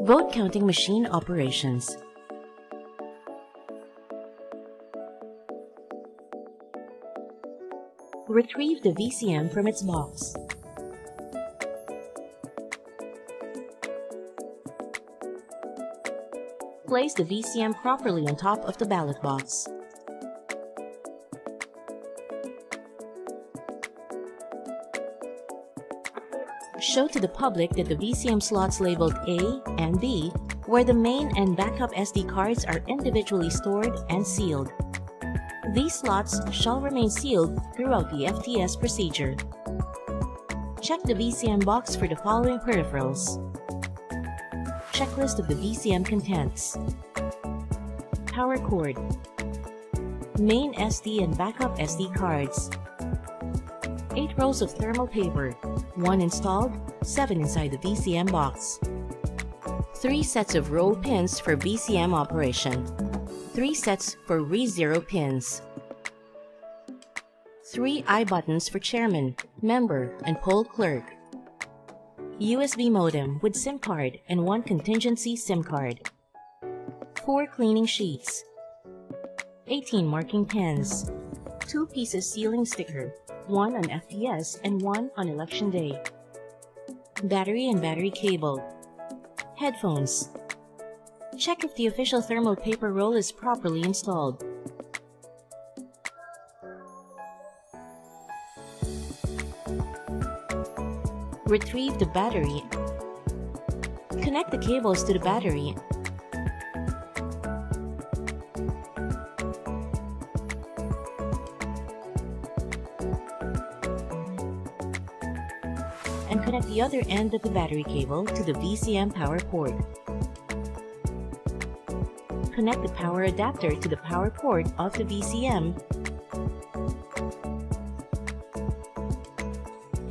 Vote counting machine operations. Retrieve the VCM from its box. Place the VCM properly on top of the ballot box. Show to the public that the VCM slots labeled A and B, where the main and backup SD cards are individually stored and sealed. These slots shall remain sealed throughout the FTS procedure. Check the VCM box for the following peripherals. Checklist of the VCM contents. Power cord. Main SD and backup SD cards. 8 rows of thermal paper, 1 installed, 7 inside the VCM box. 3 sets of roll pins for VCM operation. 3 sets for re-zero pins. 3 I buttons for chairman, member, and poll clerk. USB modem with SIM card and 1 contingency SIM card. 4 cleaning sheets. 18 marking pens. 2 pieces sealing sticker, 1 on FTS and 1 on election day. Battery and battery cable. Headphones. Check if the official thermal paper roll is properly installed. Retrieve the battery. Connect the cables to the battery. And connect the other end of the battery cable to the VCM power port. Connect the power adapter to the power port of the VCM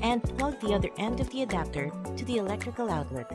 and plug the other end of the adapter to the electrical outlet.